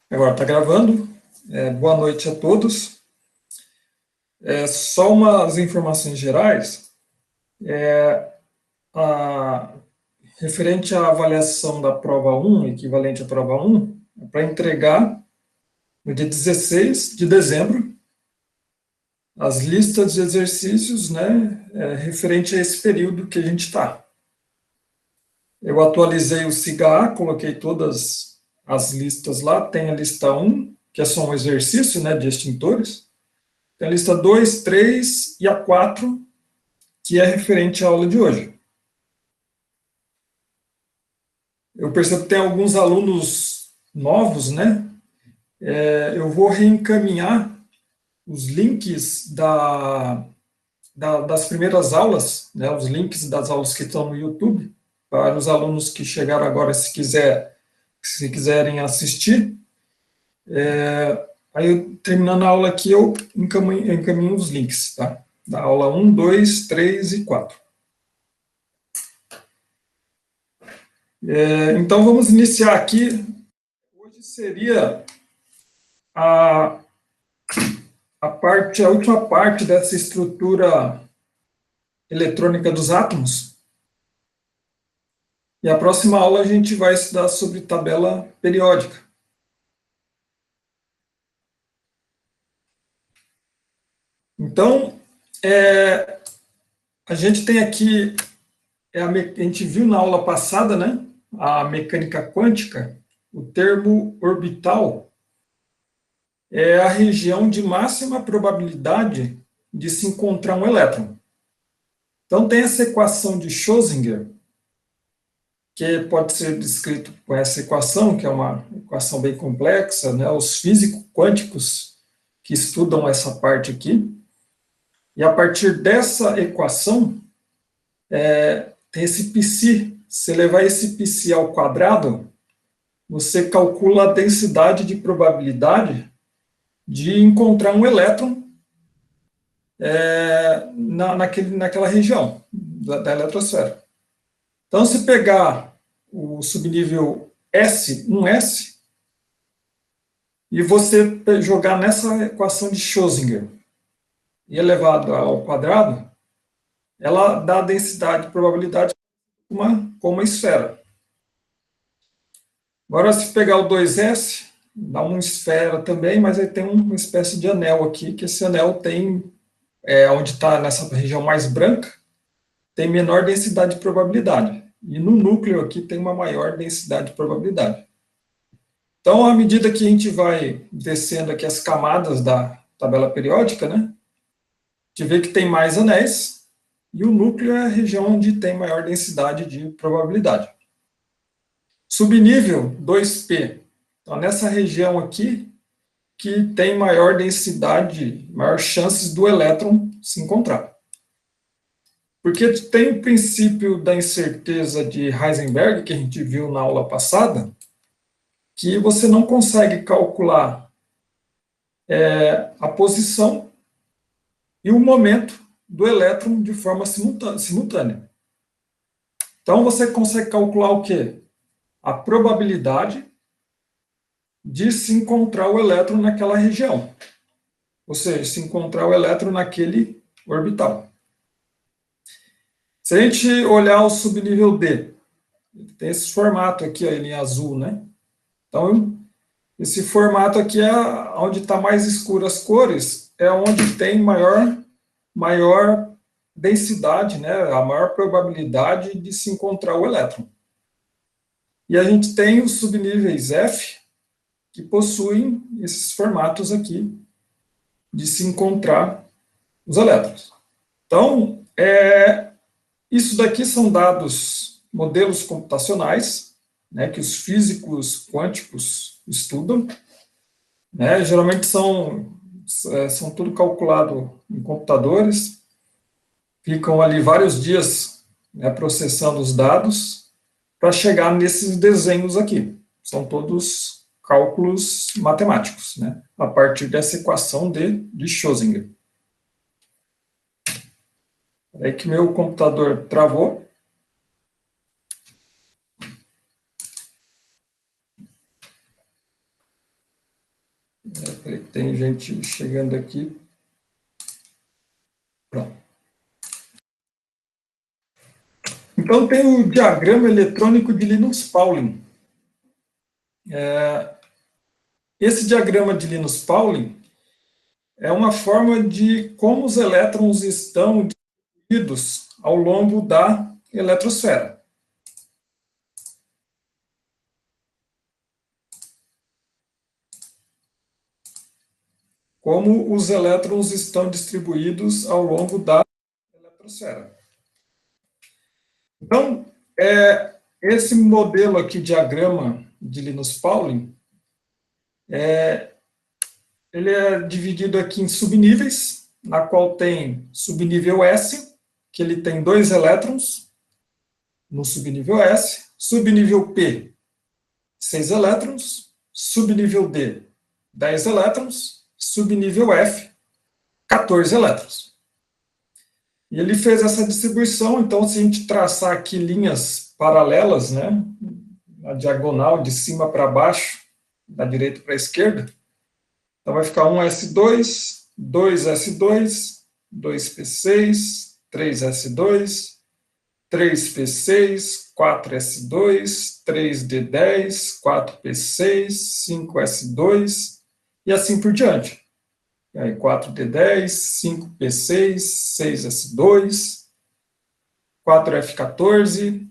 Agora está gravando. Boa noite a todos. Só umas informações gerais. A, Referente à avaliação da prova 1, equivalente à prova 1, é para entregar no dia 16 de dezembro as listas de exercícios, né, referente a esse período que a gente está. Eu atualizei o SIGA, coloquei todas as listas lá. Tem a lista 1, que é só um exercício, né, de extintores. Tem a lista 2, 3 e a 4, que é referente à aula de hoje. Eu percebo que tem alguns alunos novos, né? Eu vou reencaminhar os links das primeiras aulas, né? Os links das aulas que estão no YouTube, para os alunos que chegaram agora, se quiserem assistir. Aí, terminando a aula aqui, eu encaminho os links, tá? Da aula 1, 2, 3 e 4. Então, vamos iniciar aqui. Hoje seria a última parte dessa estrutura eletrônica dos átomos. E a próxima aula a gente vai estudar sobre tabela periódica. Então, a gente tem aqui, a gente viu na aula passada, né, a mecânica quântica, o termo orbital é a região de máxima probabilidade de se encontrar um elétron. Então, tem essa equação de Schrödinger, que pode ser descrito com essa equação, que é uma equação bem complexa, né? Os físicos quânticos que estudam essa parte aqui. E a partir dessa equação, tem esse π. Se levar esse π ao quadrado, você calcula a densidade de probabilidade de encontrar um elétron naquela região da eletrosfera. Então, se pegar o subnível S, 1S, e você jogar nessa equação de Schrödinger e elevado ao quadrado, ela dá a densidade de probabilidade com uma esfera. Agora, se pegar o 2S, dá uma esfera também, mas aí tem uma espécie de anel aqui, que esse anel tem, onde está nessa região mais branca, tem menor densidade de probabilidade. E no núcleo aqui tem uma maior densidade de probabilidade. Então, à medida que a gente vai descendo aqui as camadas da tabela periódica, né, a gente vê que tem mais anéis, e o núcleo é a região onde tem maior densidade de probabilidade. Subnível 2P. Então, nessa região aqui, que tem maior densidade, maior chances do elétron se encontrar. Porque tem o princípio da incerteza de Heisenberg, que a gente viu na aula passada, que você não consegue calcular a posição e o momento do elétron de forma simultânea. Então, você consegue calcular o quê? A probabilidade de se encontrar o elétron naquela região. Ou seja, se encontrar o elétron naquele orbital. Se a gente olhar o subnível D, tem esse formato aqui, ó, em azul, né? Então, esse formato aqui é onde está mais escuro as cores, é onde tem maior densidade, né? A maior probabilidade de se encontrar o elétron. E a gente tem os subníveis F, que possuem esses formatos aqui de se encontrar os elétrons. Então, isso daqui são dados, modelos computacionais, né, que os físicos quânticos estudam. Né, geralmente são tudo calculado em computadores, ficam ali vários dias, né, processando os dados para chegar nesses desenhos aqui. São todos cálculos matemáticos, né, a partir dessa equação de Schrödinger. É que meu computador travou. Peraí, tem gente chegando aqui. Pronto. Então, tem o diagrama eletrônico de Linus Pauling. Esse diagrama de Linus Pauling é uma forma de como os elétrons estão distribuídos ao longo da eletrosfera. Como os elétrons estão distribuídos ao longo da eletrosfera. Então, esse modelo aqui, diagrama de Linus Pauling, ele é dividido aqui em subníveis, na qual tem subnível S, que ele tem 2 elétrons no subnível S, subnível P, 6 elétrons, subnível D, 10 elétrons, subnível F, 14 elétrons. E ele fez essa distribuição, então, se a gente traçar aqui linhas paralelas, né, na diagonal, de cima para baixo, da direita para a esquerda, então vai ficar 1s2, 2s2, 2p6, 3s2, 3p6, 4s2, 3d10, 4p6, 5s2, e assim por diante. E aí 4d10, 5p6, 6s2, 4f14,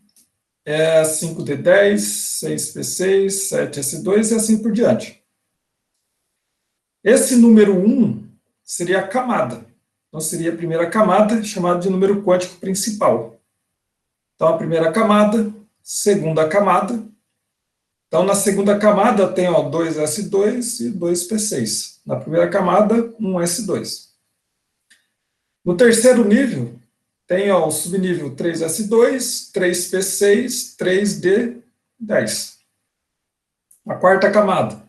5d10, 6p6, 7s2 e assim por diante. Esse número 1 seria a camada. Então, seria a primeira camada, chamada de número quântico principal. Então, a primeira camada, segunda camada. Então, na segunda camada tem 2s2 e 2p6. Na primeira camada, 1s2. No terceiro nível, tem o subnível 3s2, 3p6, 3d10. A quarta camada,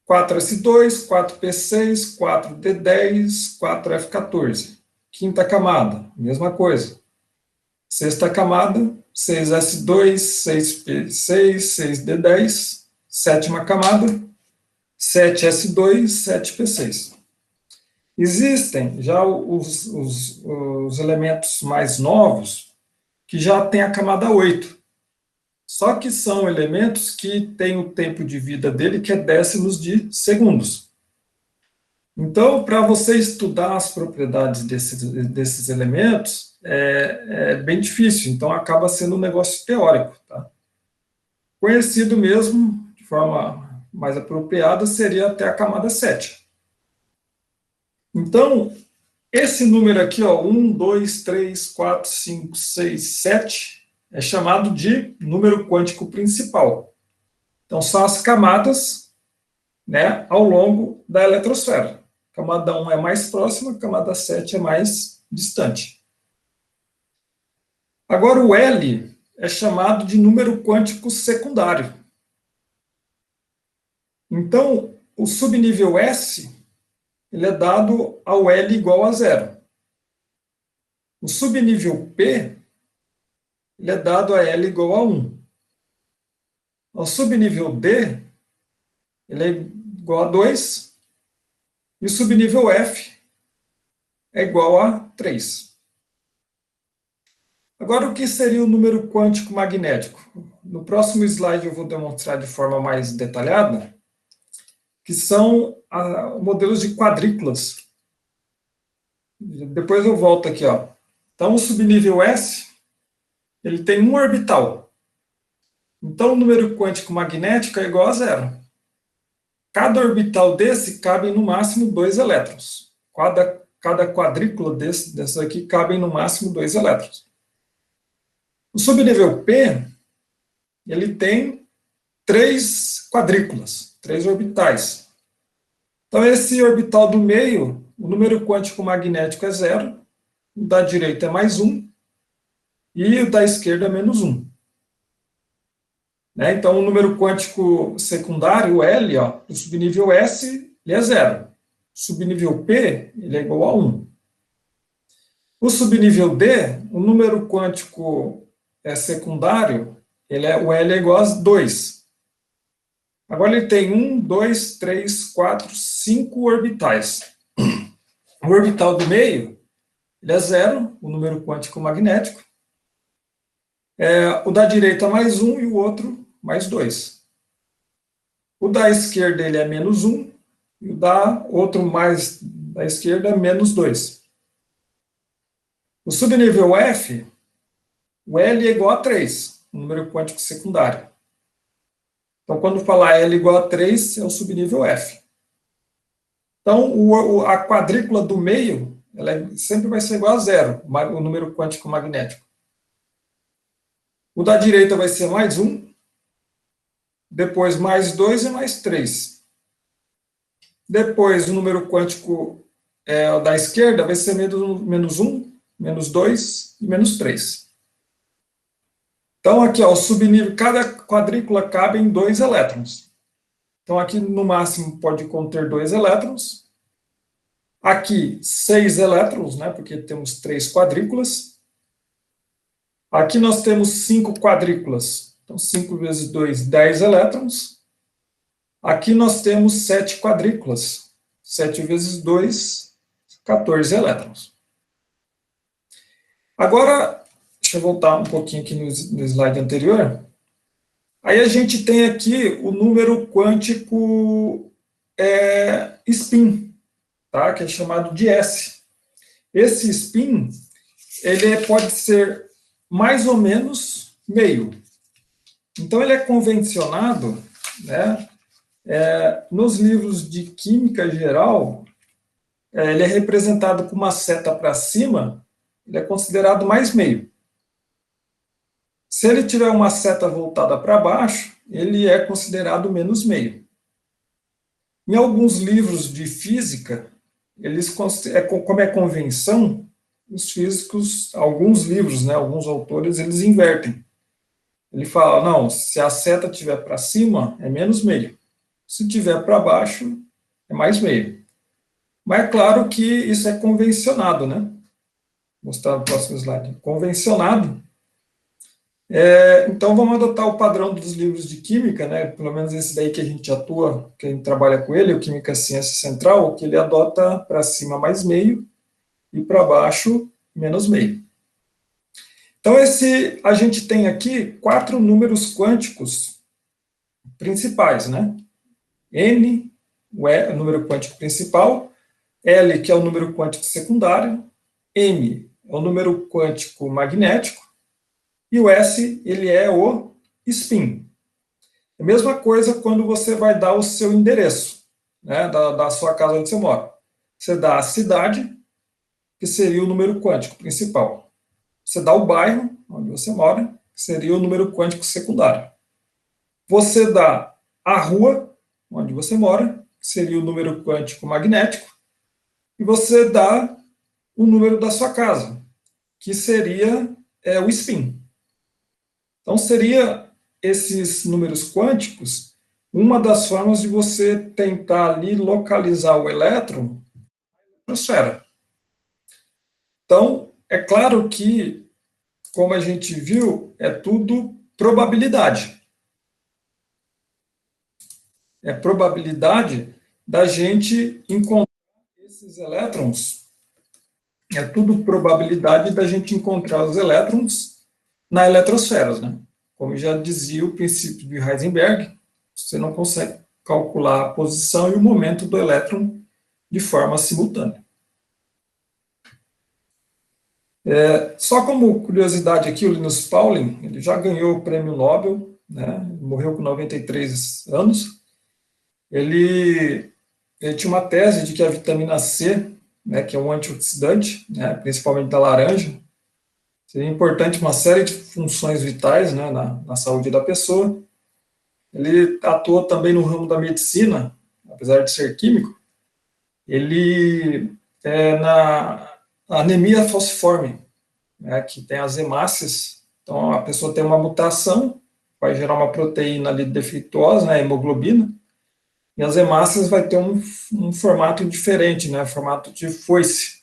4s2, 4p6, 4d10, 4f14. Quinta camada, mesma coisa. Sexta camada, 6s2, 6p6, 6d10. Sétima camada, 7s2, 7p6. Existem já os elementos mais novos que já têm a camada 8. Só que são elementos que têm o tempo de vida dele que é décimos de segundos. Então, para você estudar as propriedades desses elementos, é bem difícil. Então, acaba sendo um negócio teórico. Tá? Conhecido mesmo, de forma mais apropriada, seria até a camada 7. Então, esse número aqui, 1, 2, 3, 4, 5, 6, 7, é chamado de número quântico principal. Então, são as camadas, né, ao longo da eletrosfera. Camada 1 é mais próxima, camada 7 é mais distante. Agora, o L é chamado de número quântico secundário. Então, o subnível S, ele é dado ao L igual a 0. O subnível P, ele é dado a L igual a 1. O subnível D, ele é igual a 2. E o subnível F é igual a 3. Agora, o que seria o número quântico magnético? No próximo slide eu vou demonstrar de forma mais detalhada, que são modelos de quadrículas. Depois eu volto aqui. Então, o subnível S, ele tem um orbital. Então, o número quântico magnético é igual a 0. Cada orbital desse cabe no máximo 2 elétrons. Cada quadrícula desse aqui cabe no máximo 2 elétrons. O subnível P, ele tem 3 quadrículas, 3 orbitais. Então, esse orbital do meio, o número quântico magnético é 0, o da direita é mais 1, e o da esquerda é menos 1. Né? Então, o número quântico secundário, o L, o subnível S, ele é 0. O subnível P, ele é igual a 1. O subnível D, o número quântico secundário, o L é igual a 2. Agora ele tem 1, 2, 3, 4, 5 orbitais. O orbital do meio, ele é 0, o número quântico magnético. O da direita mais 1 e o outro mais 2. O da esquerda ele é menos 1 e o da outro mais da esquerda é menos 2. O subnível F, o L é igual a 3, o número quântico secundário. Então, quando falar L igual a 3, é o subnível F. Então, a quadrícula do meio, ela sempre vai ser igual a 0, o número quântico magnético. O da direita vai ser mais 1, depois mais 2 e mais 3. Depois, o número quântico da esquerda vai ser menos 1, menos 2 e menos 3. Então, aqui, ó, o subnível, cada quadrícula cabe em 2 elétrons. Então, aqui, no máximo, pode conter 2 elétrons. Aqui, 6 elétrons, né, porque temos 3 quadrículas. Aqui nós temos 5 quadrículas. Então, 5 vezes 2, 10 elétrons. Aqui nós temos 7 quadrículas. 7 vezes 2, 14 elétrons. Agora, deixa eu voltar um pouquinho aqui no slide anterior. Aí a gente tem aqui o número quântico spin, tá? Que é chamado de S. Esse spin, ele pode ser mais ou menos meio. Então, ele é convencionado, né? Nos livros de química geral, ele é representado com uma seta para cima, ele é considerado mais meio. Se ele tiver uma seta voltada para baixo, ele é considerado menos meio. Em alguns livros de física, como é convenção, os físicos, alguns livros, né, alguns autores, eles invertem. Ele fala, não, se a seta estiver para cima, é menos meio. Se estiver para baixo, é mais meio. Mas é claro que isso é convencionado, né? Vou mostrar no próximo slide. Convencionado. Então, vamos adotar o padrão dos livros de química, né? Pelo menos esse daí que a gente atua, que a gente trabalha com ele, o Química Ciência Central, que ele adota para cima mais meio e para baixo menos meio. Então, a gente tem aqui 4 números quânticos principais, né? N, o número quântico principal, L, que é o número quântico secundário, M é o número quântico magnético, e o S, ele é o spin. A mesma coisa quando você vai dar o seu endereço, né, da sua casa onde você mora. Você dá a cidade, que seria o número quântico principal. Você dá o bairro onde você mora, que seria o número quântico secundário. Você dá a rua onde você mora, que seria o número quântico magnético, e você dá o número da sua casa, que seria o spin. Então, seria esses números quânticos uma das formas de você tentar ali localizar o elétron na esfera. Então, é claro que, como a gente viu, é tudo probabilidade. É probabilidade da gente encontrar esses elétrons. É tudo probabilidade da gente encontrar os elétrons na eletrosfera, né? Como já dizia o princípio de Heisenberg, você não consegue calcular a posição e o momento do elétron de forma simultânea. Só como curiosidade aqui, o Linus Pauling, ele já ganhou o prêmio Nobel, né? Morreu com 93 anos. Ele tinha uma tese de que a vitamina C, né, que é um antioxidante, né, principalmente da laranja, seria importante uma série de funções vitais, né, na saúde da pessoa. Ele atuou também no ramo da medicina, apesar de ser químico. Ele na anemia falciforme, né, que tem as hemácias. Então, a pessoa tem uma mutação, vai gerar uma proteína ali defeituosa, né, hemoglobina, e as hemácias vai ter um formato diferente, né, formato de foice.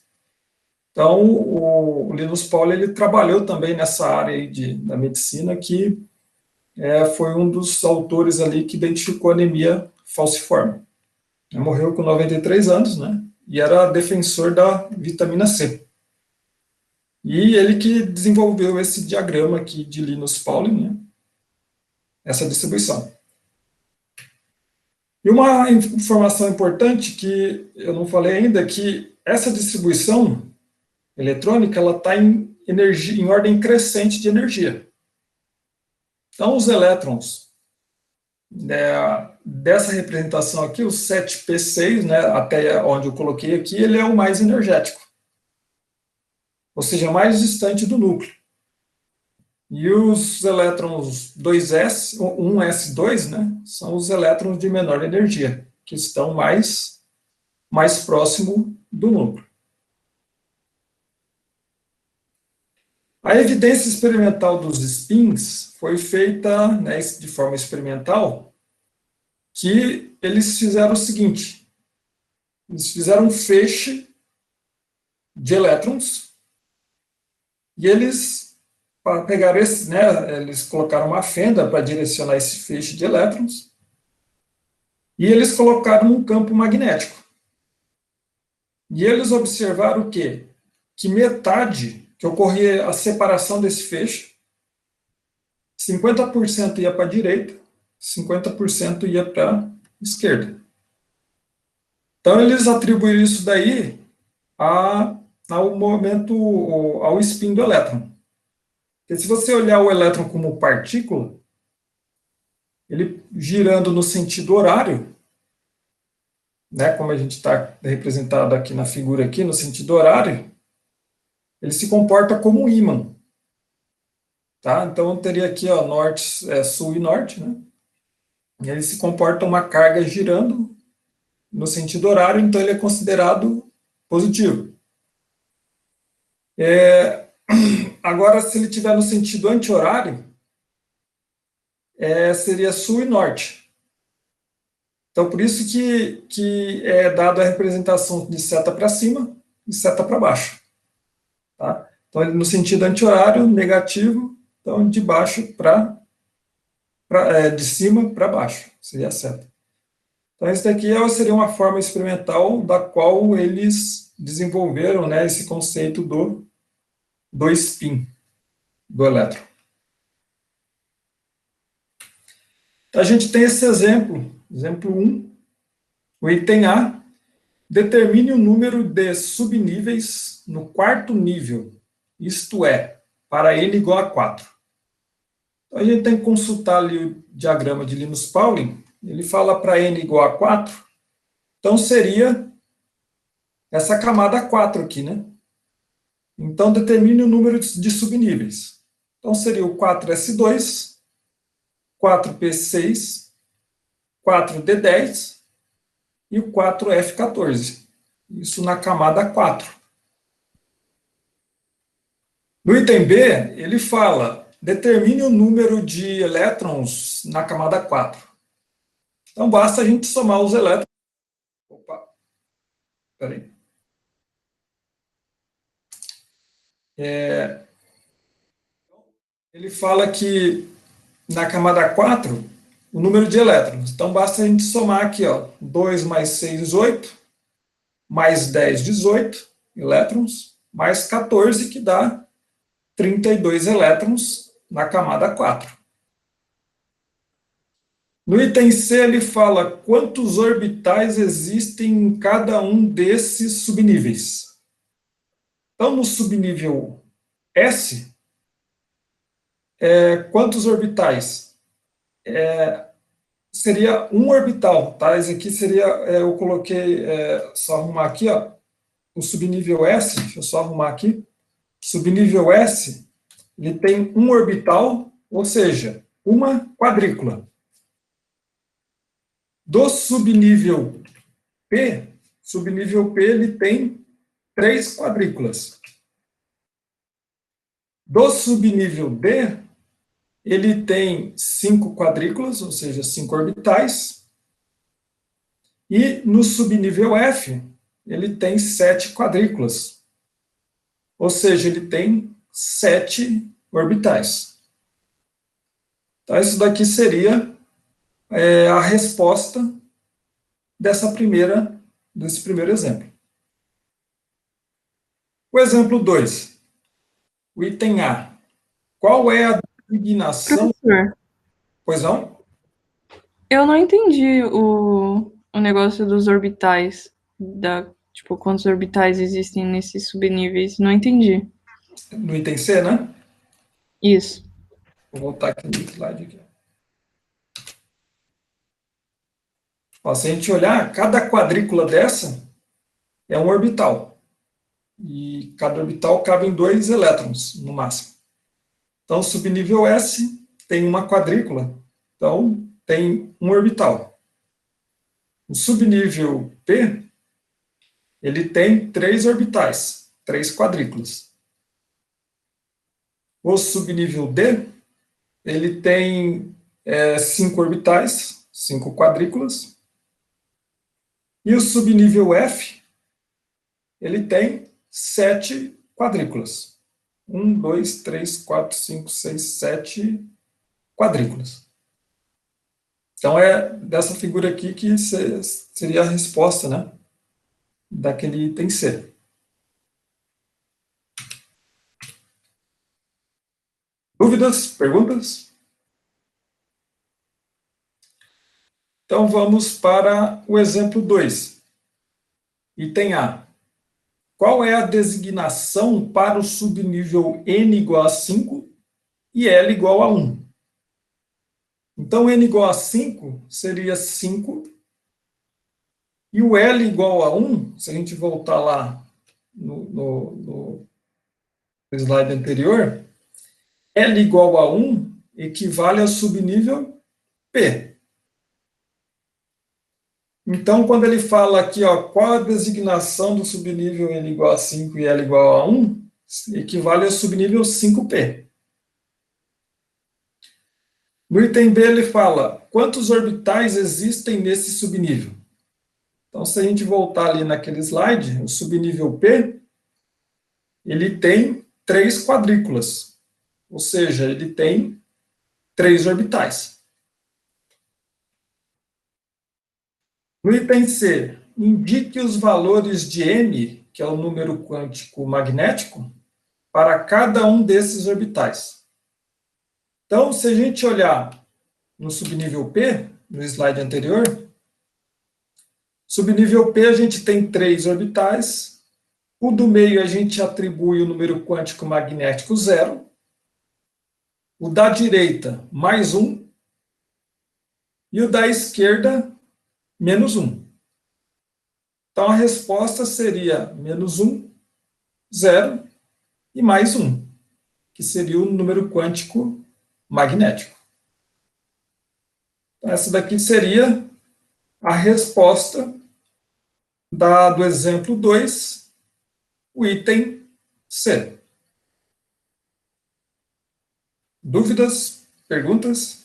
Então, o Linus Pauling, ele trabalhou também nessa área aí da medicina, que foi um dos autores ali que identificou anemia falciforme. Morreu com 93 anos, né? E era defensor da vitamina C. E ele que desenvolveu esse diagrama aqui de Linus Pauling, né? Essa distribuição. E uma informação importante que eu não falei ainda é que essa distribuição eletrônica ela está em energia, em ordem crescente de energia. Então, os elétrons dessa representação aqui, o 7p6, né, até onde eu coloquei aqui, ele é o mais energético, ou seja, mais distante do núcleo. E os elétrons 2s, 1s2, né, são os elétrons de menor energia, que estão mais próximo do núcleo. A evidência experimental dos spins foi feita, né, de forma experimental, que eles fizeram o seguinte: eles fizeram um feixe de elétrons e eles pegaram esse, né, eles colocaram uma fenda para direcionar esse feixe de elétrons e eles colocaram um campo magnético. E eles observaram o quê? Que metade, que ocorria a separação desse feixe, 50% ia para a direita, 50% ia para a esquerda. Então, eles atribuíram isso daí ao momento, ao spin do elétron. Porque se você olhar o elétron como partícula, ele girando no sentido horário, né, como a gente está representado aqui na figura aqui, no sentido horário, ele se comporta como um ímã. Tá? Então, eu teria aqui ó, norte, sul e norte, né? E ele se comporta uma carga girando no sentido horário, então ele é considerado positivo. Agora, se ele estiver no sentido anti-horário, seria sul e norte. Então, por isso que é dado a representação de seta para cima e seta para baixo. Tá? Então, no sentido anti-horário, negativo, então de baixo de cima para baixo, seria a seta. Então, isso daqui seria uma forma experimental da qual eles desenvolveram, né, esse conceito do spin do elétron. Então, a gente tem esse exemplo 1, o item A, determine o número de subníveis no quarto nível, isto é, para n igual a 4. Então, a gente tem que consultar ali o diagrama de Linus Pauling, ele fala para n igual a 4, então seria essa camada 4 aqui, né? Então, determine o número de subníveis. Então, seria o 4s2, 4p6, 4d10 e o 4f14. Isso na camada 4. No item B, ele fala, determine o número de elétrons na camada 4. Então, basta a gente somar os elétrons. Opa, peraí. Ele fala que na camada 4, o número de elétrons. Então, basta a gente somar aqui, ó, 2 mais 6, 8, mais 10, 18 elétrons, mais 14, que dá 32 elétrons na camada 4. No item C, ele fala quantos orbitais existem em cada um desses subníveis. Então, no subnível S, quantos orbitais? Seria um orbital, tá? Esse aqui seria, eu coloquei, só arrumar aqui, ó, o subnível S, deixa eu só arrumar aqui. Subnível S, ele tem um orbital, ou seja, uma quadrícula. Do subnível P, ele tem 3 quadrículas. Do subnível D, ele tem 5 quadrículas, ou seja, 5 orbitais. E no subnível F, ele tem 7 quadrículas. Ou seja, ele tem 7 orbitais. Então, isso daqui seria a resposta desse primeiro exemplo. O exemplo 2, o item A. Qual é a designação... Professor, Pois não? eu não entendi o negócio dos orbitais, tipo, quantos orbitais existem nesses subníveis, não entendi. No item C, né? Isso. Vou voltar aqui no slide. Aqui. Ó, se a gente olhar, cada quadrícula dessa é um orbital. E cada orbital cabe em 2 elétrons, no máximo. Então, o subnível S tem uma quadrícula, então tem um orbital. O subnível P, ele tem 3 orbitais, 3 quadrículas. O subnível D, ele tem 5 orbitais, 5 quadrículas. E o subnível F, ele tem 7 quadrículas. 1, 2, 3, 4, 5, 6, 7 quadrículas. Então, é dessa figura aqui que seria a resposta, né, daquele item C. Dúvidas? Perguntas? Então, vamos para o exemplo 2. Item A. Qual é a designação para o subnível N igual a 5 e L igual a 1? Então, N igual a 5 seria 5, e o L igual a 1, se a gente voltar lá no slide anterior, L igual a 1 equivale ao subnível P. Então, quando ele fala aqui, ó, qual a designação do subnível N igual a 5 e L igual a 1, equivale ao subnível 5P. No item B, ele fala quantos orbitais existem nesse subnível. Então, se a gente voltar ali naquele slide, o subnível P, ele tem 3 quadrículas, ou seja, ele tem 3 orbitais. No item C, indique os valores de M, que é o número quântico magnético, para cada um desses orbitais. Então, se a gente olhar no subnível P, no slide anterior, subnível P a gente tem 3 orbitais, o do meio a gente atribui o número quântico magnético 0, o da direita mais 1, e o da esquerda menos 1. Então, a resposta seria menos 1, 0 e mais 1, que seria o número quântico magnético. Então, essa daqui seria a resposta do exemplo 2, o item C. Dúvidas? Perguntas?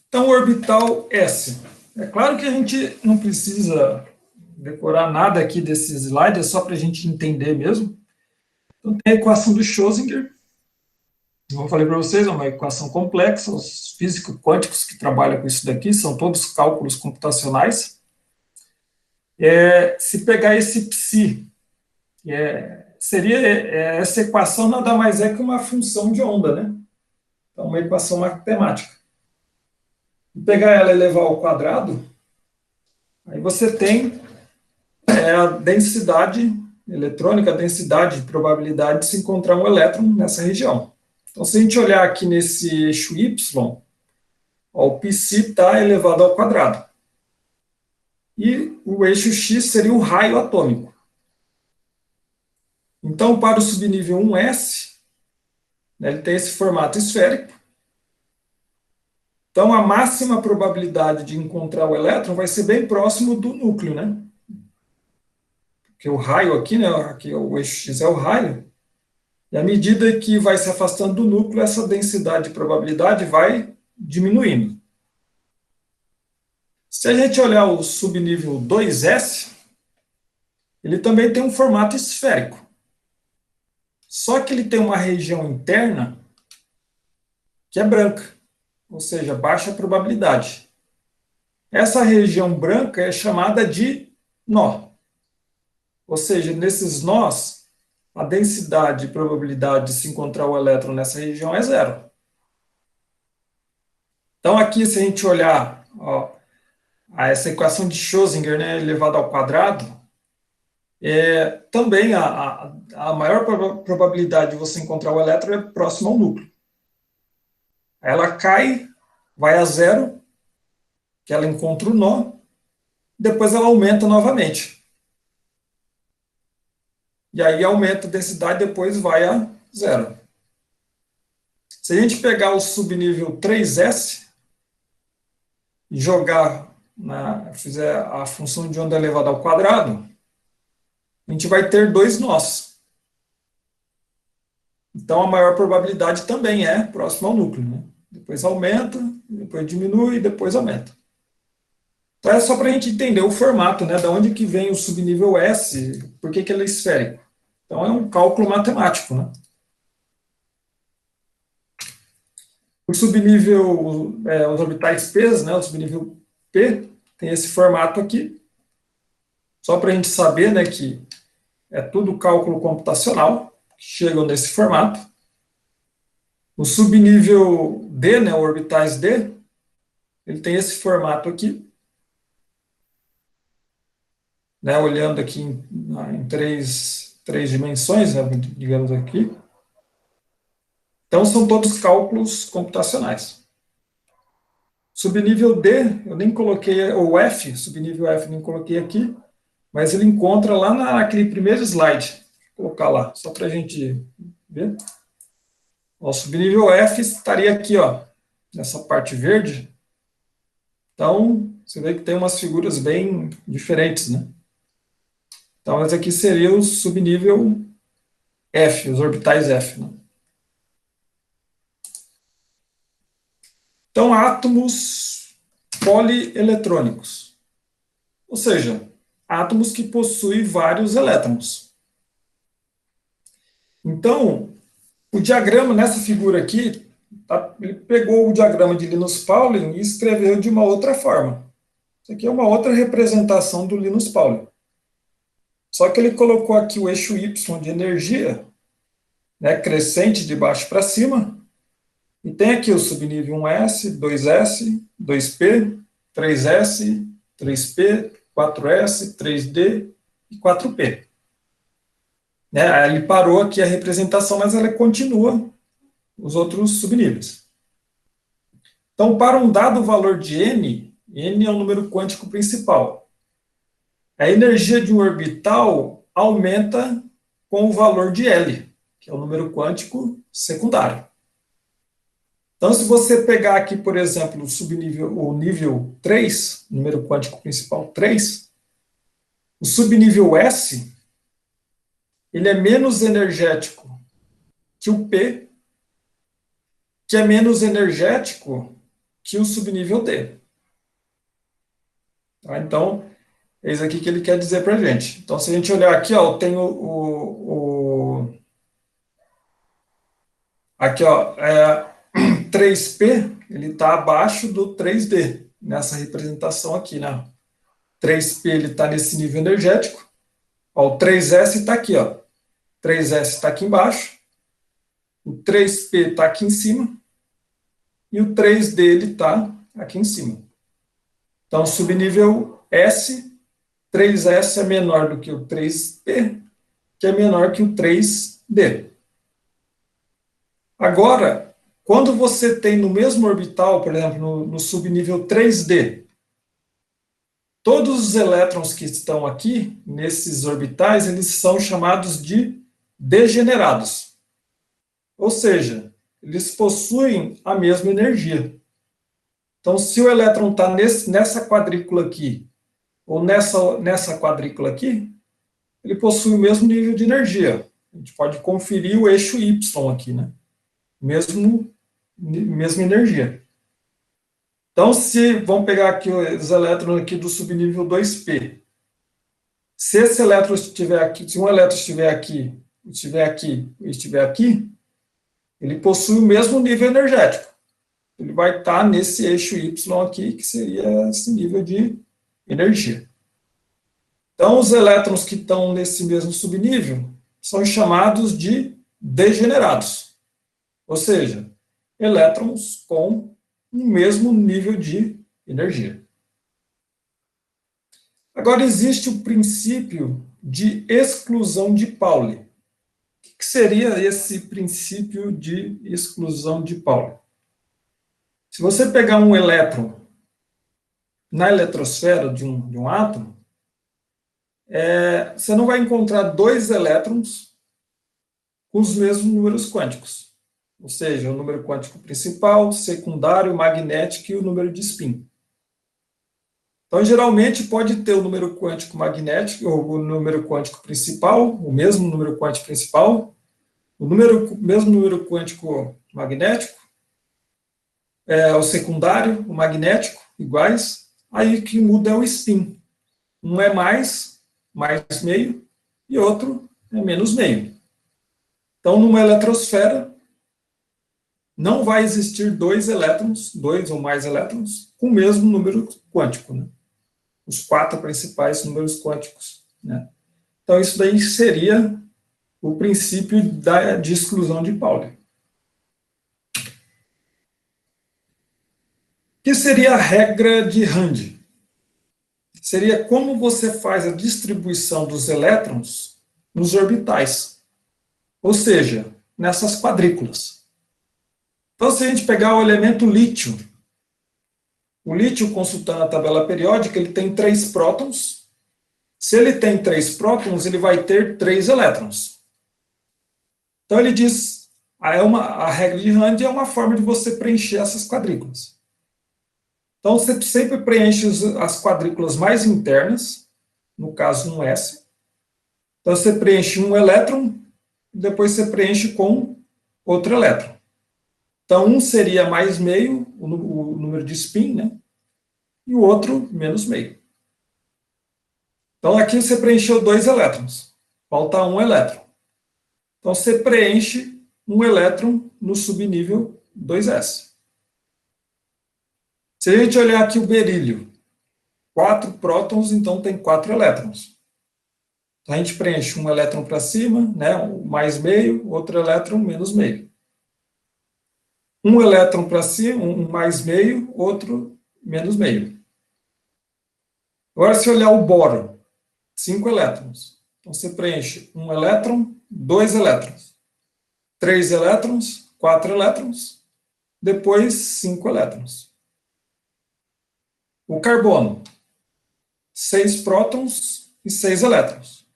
Então, o orbital S. É claro que a gente não precisa decorar nada aqui desse slide, é só para a gente entender mesmo. Então, tem a equação do Schrödinger. Como eu falei para vocês, é uma equação complexa. Os físicos quânticos que trabalham com isso daqui são todos cálculos computacionais. Se pegar esse psi, essa equação nada mais é que uma função de onda, né? Então, uma equação matemática. E pegar ela e levar ao quadrado, aí você tem a densidade eletrônica, a densidade de probabilidade de se encontrar um elétron nessa região. Então, se a gente olhar aqui nesse eixo Y, ó, o π está elevado ao quadrado. E o eixo X seria o raio atômico. Então, para o subnível 1s, né, ele tem esse formato esférico. Então, a máxima probabilidade de encontrar o elétron vai ser bem próximo do núcleo, né? Porque o raio aqui, né, aqui o eixo X é o raio, e à medida que vai se afastando do núcleo, essa densidade de probabilidade vai diminuindo. Se a gente olhar o subnível 2s, ele também tem um formato esférico. Só que ele tem uma região interna que é branca, ou seja, baixa probabilidade. Essa região branca é chamada de nó. Ou seja, nesses nós, a densidade e probabilidade de se encontrar o elétron nessa região é zero. Então, aqui, se a gente olhar essa equação de Schrödinger, né, elevado ao quadrado, também a maior probabilidade de você encontrar o elétron é próximo ao núcleo. Ela cai, vai a zero, que ela encontra o nó, depois ela aumenta novamente. E aí aumenta a densidade, depois vai a zero. Se a gente pegar o subnível 3S e jogar, fizer a função de onda elevada ao quadrado, a gente vai ter dois nós. Então a maior probabilidade também é próximo ao núcleo, né? Depois aumenta, depois diminui, depois aumenta. Então é só para a gente entender o formato, né? Da onde que vem o subnível S, por que ele é esférico. Então é um cálculo matemático, né? O subnível, os orbitais P, né? O subnível P tem esse formato aqui. Só para a gente saber, né, que é tudo cálculo computacional, que chegam nesse formato. O subnível D, né, orbitais D, ele tem esse formato aqui. Né, olhando aqui em três dimensões, né, digamos aqui. Então, são todos cálculos computacionais. Subnível D, eu nem coloquei, ou F, subnível F, nem coloquei aqui, mas ele encontra lá naquele primeiro slide. Vou colocar lá, só para a gente ver. O subnível F estaria aqui, ó, nessa parte verde. Então, você vê que tem umas figuras bem diferentes, né? Então, esse aqui seria o subnível F, os orbitais F, né? Então, átomos polieletrônicos. Ou seja, átomos que possuem vários elétrons. Então, o diagrama nessa figura aqui, ele pegou o diagrama de Linus Pauling e escreveu de uma outra forma. Isso aqui é uma outra representação do Linus Pauling. Só que ele colocou aqui o eixo Y de energia, né, crescente de baixo para cima, e tem aqui o subnível 1S, 2S, 2P, 3S, 3P, 4S, 3D e 4P. Né, ele parou aqui a representação, mas ela continua os outros subníveis. Então, para um dado valor de N, N é o número quântico principal. A energia de um orbital aumenta com o valor de L, que é o número quântico secundário. Então, se você pegar aqui, por exemplo, o nível 3, número quântico principal 3, o subnível S, ele é menos energético que o P, que é menos energético que o subnível D. Tá? Então, é isso aqui que ele quer dizer para a gente. Então, se a gente olhar aqui, ó, tem aqui, ó, 3P, ele está abaixo do 3D, nessa representação aqui, né? 3P, ele está nesse nível energético. Ó, o 3S está aqui, ó. 3S está aqui embaixo. O 3P está aqui em cima. E o 3D, ele está aqui em cima. Então, subnível S, 3S é menor do que o 3P, que é menor que o 3D. Agora, quando você tem no mesmo orbital, por exemplo, no subnível 3D, todos os elétrons que estão aqui, nesses orbitais, eles são chamados de degenerados. Ou seja, eles possuem a mesma energia. Então, se o elétron está nessa quadrícula aqui, ou nessa quadrícula aqui, ele possui o mesmo nível de energia. A gente pode conferir o eixo Y aqui, né? Mesma energia. Então, vamos pegar aqui os elétrons aqui do subnível 2P. Se esse elétron estiver aqui, se um elétron estiver aqui estiver aqui e estiver aqui, ele possui o mesmo nível energético. Ele vai estar nesse eixo Y aqui, que seria esse nível de energia. Então, os elétrons que estão nesse mesmo subnível são chamados de degenerados, ou seja, elétrons com o mesmo nível de energia. Agora, existe o princípio de exclusão de Pauli. O que seria esse princípio de exclusão de Pauli? Se você pegar um elétron na eletrosfera de um átomo, você não vai encontrar dois elétrons com os mesmos números quânticos. Ou seja, o número quântico principal, secundário, magnético e o número de spin. Então, geralmente, pode ter o número quântico magnético, ou o número quântico principal, o mesmo número quântico principal, mesmo número quântico magnético, o secundário, o magnético, iguais. Aí o que muda é o spin. Um é mais meio, e outro é menos meio. Então, numa eletrosfera, não vai existir dois ou mais elétrons, com o mesmo número quântico, né? Os 4 principais números quânticos, né? Então, isso daí seria o princípio de exclusão de Pauli. O que seria a regra de Rand? Seria como você faz a distribuição dos elétrons nos orbitais, ou seja, nessas quadrículas. Então, se a gente pegar o elemento lítio, o lítio, consultando a tabela periódica, ele tem 3 prótons. Se ele tem 3 prótons, ele vai ter 3 elétrons. Então, ele diz, a regra de Rand é uma forma de você preencher essas quadrículas. Então, você sempre preenche as quadrículas mais internas, no caso, um S. Então, você preenche um elétron, depois você preenche com outro elétron. Então, um seria mais meio, o número de spin, né? E o outro, menos meio. Então, aqui você preencheu 2 elétrons. Falta um elétron. Então, você preenche um elétron no subnível 2s. Se a gente olhar aqui o berílio, 4 prótons, então tem 4 elétrons. Então, a gente preenche um elétron para cima, né? Um mais meio, outro elétron, menos meio. Um elétron para cima, um mais meio, outro menos meio. Agora, se olhar o boro, 5 elétrons. Então, você preenche um elétron, 2 elétrons. 3 elétrons, 4 elétrons. Depois, 5 elétrons. O carbono, 6 prótons e 6 elétrons.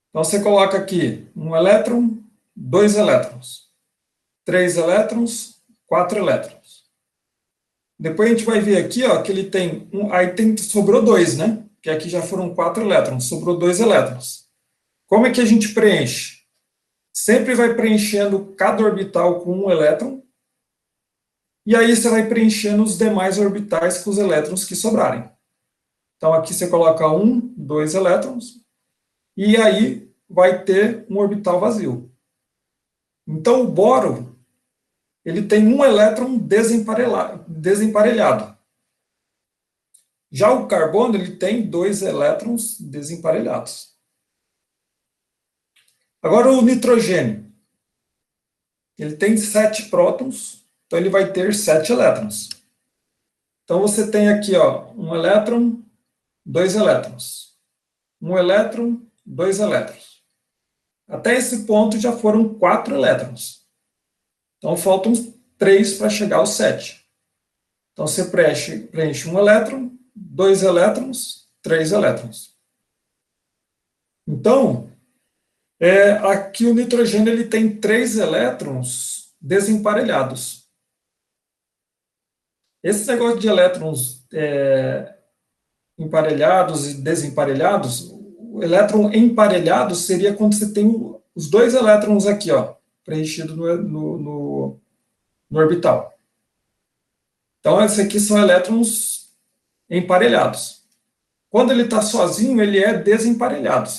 Então, você coloca aqui um elétron, 2 elétrons. 3 elétrons, 4 elétrons. Depois a gente vai ver aqui, ó, que ele tem sobrou 2, né? Que aqui já foram 4 elétrons, sobrou 2 elétrons. Como é que a gente preenche? Sempre vai preenchendo cada orbital com um elétron, e aí você vai preenchendo os demais orbitais com os elétrons que sobrarem. Então aqui você coloca 1, 2 elétrons, e aí vai ter um orbital vazio. Então o boro, ele tem um elétron desemparelhado. Já o carbono, ele tem 2 elétrons desemparelhados. Agora o nitrogênio. Ele tem 7 prótons, então ele vai ter 7 elétrons. Então você tem aqui, ó, um elétron, 2 elétrons. Um elétron, 2 elétrons. Até esse ponto já foram 4 elétrons. Então faltam 3 para chegar aos 7. Então você preenche um elétron, 2 elétrons, 3 elétrons. Então, aqui o nitrogênio ele tem 3 elétrons desemparelhados. Esse negócio de elétrons emparelhados e desemparelhados, o elétron emparelhado seria quando você tem os 2 elétrons aqui, ó, preenchido no orbital. Então, esses aqui são elétrons emparelhados. Quando ele está sozinho, ele é desemparelhado.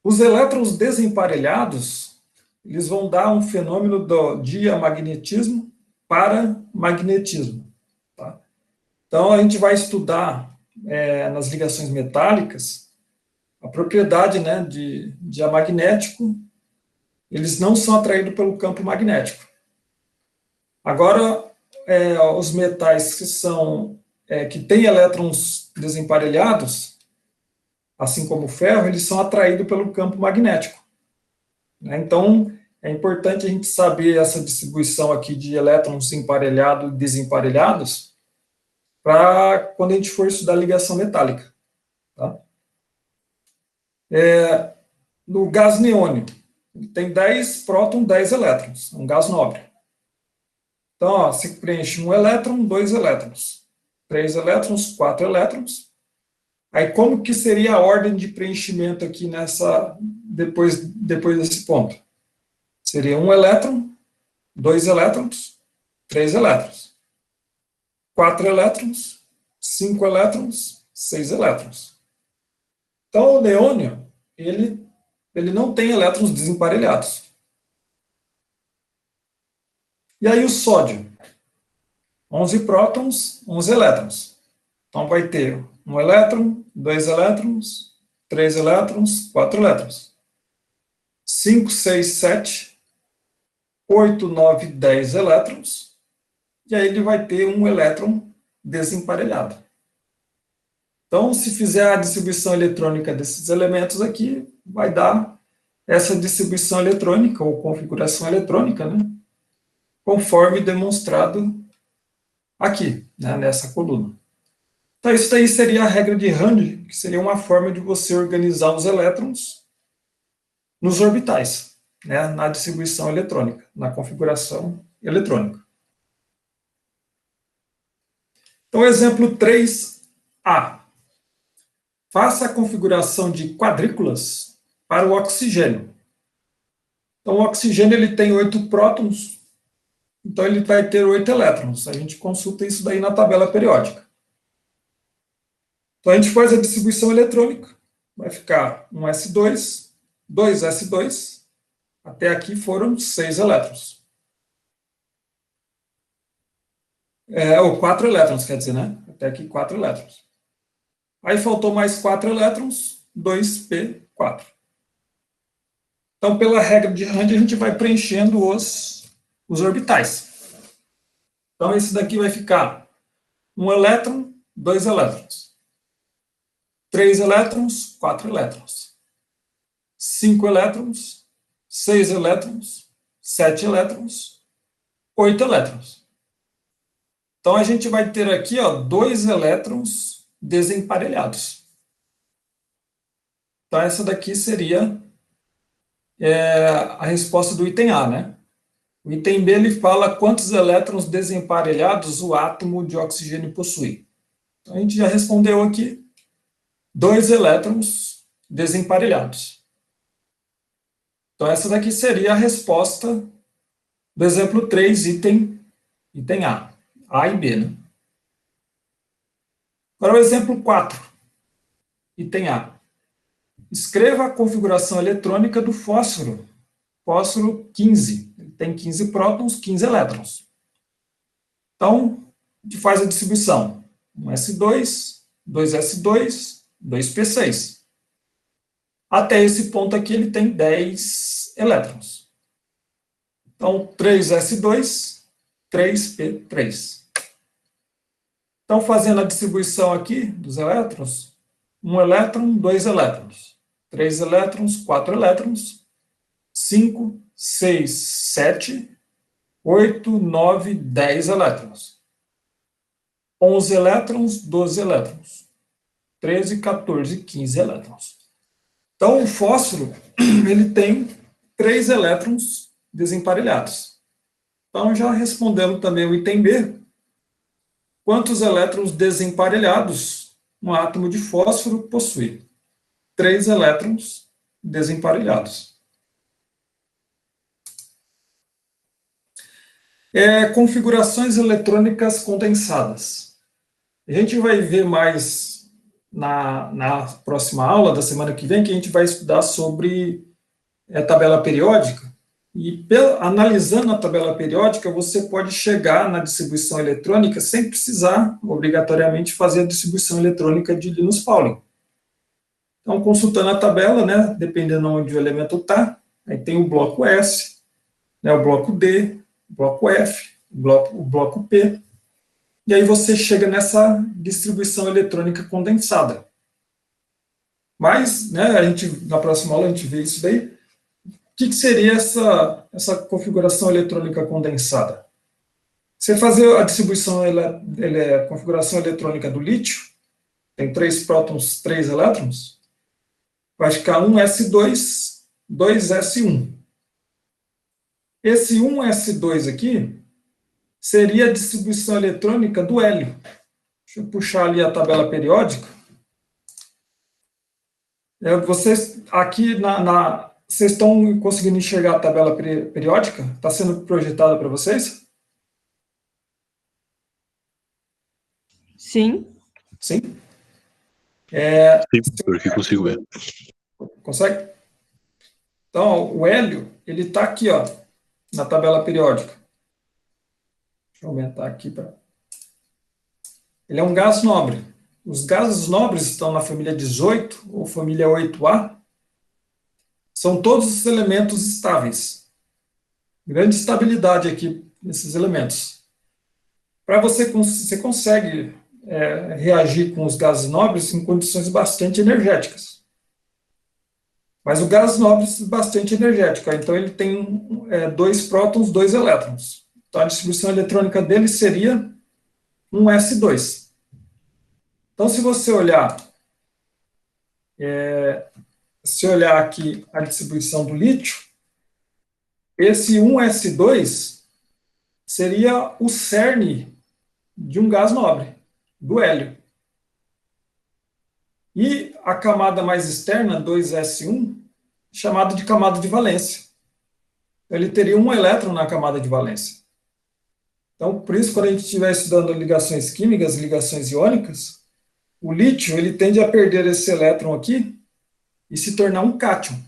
Os elétrons desemparelhados, eles vão dar um fenômeno do diamagnetismo para magnetismo. Tá? Então, a gente vai estudar nas ligações metálicas a propriedade, né, de diamagnético, eles não são atraídos pelo campo magnético. Agora, os metais que têm elétrons desemparelhados, assim como o ferro, eles são atraídos pelo campo magnético. Né? Então, é importante a gente saber essa distribuição aqui de elétrons emparelhados e desemparelhados para quando a gente for estudar ligação metálica. Tá? No gás neônio, tem 10 prótons, 10 elétrons, um gás nobre. Então, ó, se preenche um elétron, 2 elétrons, 3 elétrons, 4 elétrons. Aí, como que seria a ordem de preenchimento aqui depois desse ponto? Seria um elétron, 2 elétrons, 3 elétrons, 4 elétrons, 5 elétrons, 6 elétrons. Então, o neônio, ele não tem elétrons desemparelhados. E aí o sódio? 11 prótons, 11 elétrons. Então, vai ter um elétron, 2 elétrons, 3 elétrons, 4 elétrons. 5, 6, 7, 8, 9, 10 elétrons. E aí ele vai ter um elétron desemparelhado. Então, se fizer a distribuição eletrônica desses elementos aqui, vai dar essa distribuição eletrônica, ou configuração eletrônica, né? Conforme demonstrado aqui, né, nessa coluna. Então, isso daí seria a regra de Hund, que seria uma forma de você organizar os elétrons nos orbitais, né, na distribuição eletrônica, na configuração eletrônica. Então, exemplo 3A. Faça a configuração de quadrículas para o oxigênio. Então, o oxigênio ele tem 8 prótons, então ele vai ter 8 elétrons. A gente consulta isso daí na tabela periódica. Então, a gente faz a distribuição eletrônica. Vai ficar um S2, 2 S2, até aqui foram 6 elétrons. Ou 4 elétrons, quer dizer, né? Até aqui 4 elétrons. Aí faltou mais 4 elétrons, 2p4. Então, pela regra de Hund, a gente vai preenchendo os orbitais. Então, esse daqui vai ficar um elétron, 2 elétrons. 3 elétrons, 4 elétrons. 5 elétrons, 6 elétrons, 7 elétrons, 8 elétrons. Então, a gente vai ter aqui 2 elétrons desemparelhados. Então, essa daqui seria a resposta do item A, né? O item B, ele fala quantos elétrons desemparelhados o átomo de oxigênio possui. Então, a gente já respondeu aqui, 2 elétrons desemparelhados. Então, essa daqui seria a resposta do exemplo 3, item A e B, né? Agora, o exemplo 4, item A. Escreva a configuração eletrônica do fósforo. Fósforo 15. Ele tem 15 prótons, 15 elétrons. Então, a gente faz a distribuição. 1s2, 2s2, 2p6. Até esse ponto aqui, ele tem 10 elétrons. Então, 3s2, 3p3. Então, fazendo a distribuição aqui dos elétrons, 1 elétron, 2 elétrons. 3 elétrons, 4 elétrons. 5, 6, 7, 8, 9, 10 elétrons. 11 elétrons, 12 elétrons. 13, 14, 15 elétrons. Então, o fósforo, ele tem 3 elétrons desemparelhados. Então, já respondendo também o item B, quantos elétrons desemparelhados um átomo de fósforo possui? 3 elétrons desemparelhados. Configurações eletrônicas condensadas. A gente vai ver mais na próxima aula da semana que vem, que a gente vai estudar sobre tabela periódica, e analisando a tabela periódica, você pode chegar na distribuição eletrônica sem precisar, obrigatoriamente, fazer a distribuição eletrônica de Linus Pauling. Então, consultando a tabela, né, dependendo de onde o elemento está, aí tem o bloco S, né, o bloco D, o bloco F, o bloco P, e aí você chega nessa distribuição eletrônica condensada. Mas, né, na próxima aula a gente vê isso daí. O que seria essa configuração eletrônica condensada? Você fazer a distribuição, configuração eletrônica do lítio, tem 3 prótons, 3 elétrons, vai ficar 1s2, 2s1. Esse 1s2 aqui seria a distribuição eletrônica do hélio. Deixa eu puxar ali a tabela periódica. Vocês aqui vocês estão conseguindo enxergar a tabela periódica? Está sendo projetada para vocês? Sim. Sim? Sim, porque consigo ver. Consegue? Então, o hélio, ele está aqui, ó, na tabela periódica. Deixa eu aumentar aqui. Ele é um gás nobre. Os gases nobres estão na família 18, ou família 8A. São todos os elementos estáveis. Grande estabilidade aqui nesses elementos. Você consegue reagir com os gases nobres em condições bastante energéticas. Mas o gás nobre é bastante energético, então ele tem 2 prótons, 2 elétrons. Então a distribuição eletrônica dele seria 1s2. Então se você olhar, aqui a distribuição do lítio, esse 1s2 seria o cerne de um gás nobre, do hélio. E a camada mais externa, 2s1, chamada de camada de valência. Ele teria um elétron na camada de valência. Então, por isso, quando a gente estiver estudando ligações químicas, ligações iônicas, o lítio ele tende a perder esse elétron aqui e se tornar um cátion.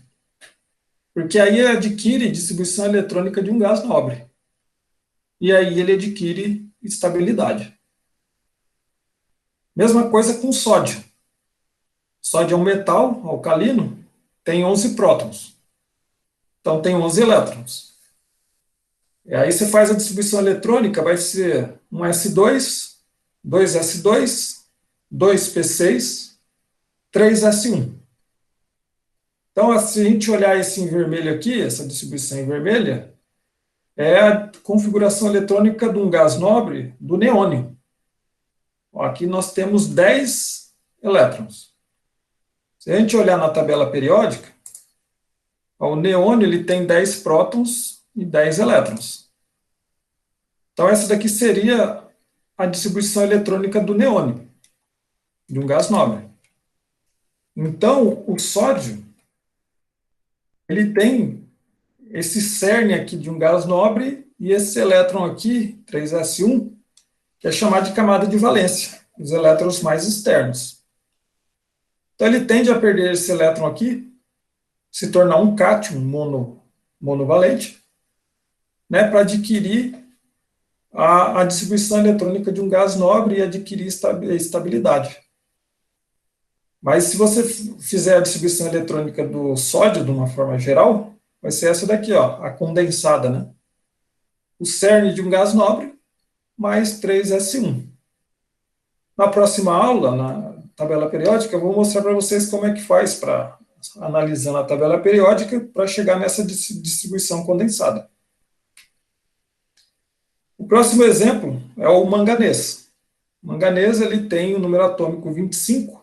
Porque aí ele adquire distribuição eletrônica de um gás nobre. E aí ele adquire estabilidade. Mesma coisa com sódio. Sódio é um metal alcalino, tem 11 prótons. Então tem 11 elétrons. E aí você faz a distribuição eletrônica, vai ser 1s2, 2s2, 2p6, 3s1. Então, se a gente olhar esse em vermelho aqui, essa distribuição em vermelha, é a configuração eletrônica de um gás nobre do neônio. Aqui nós temos 10 elétrons. Se a gente olhar na tabela periódica, o neônio ele tem 10 prótons e 10 elétrons. Então, essa daqui seria a distribuição eletrônica do neônio, de um gás nobre. Então, o sódio, ele tem esse cerne aqui de um gás nobre e esse elétron aqui, 3s1, que é chamado de camada de valência, os elétrons mais externos. Então, ele tende a perder esse elétron aqui, se tornar um cátion monovalente, né, para adquirir a distribuição eletrônica de um gás nobre e adquirir estabilidade. Mas se você fizer a distribuição eletrônica do sódio de uma forma geral, vai ser essa daqui, ó, a condensada, né? O cerne de um gás nobre mais 3s1. Na próxima aula, na tabela periódica, eu vou mostrar para vocês como é que faz para analisando a tabela periódica para chegar nessa distribuição condensada. O próximo exemplo é o manganês. O manganês ele tem o número atômico 25,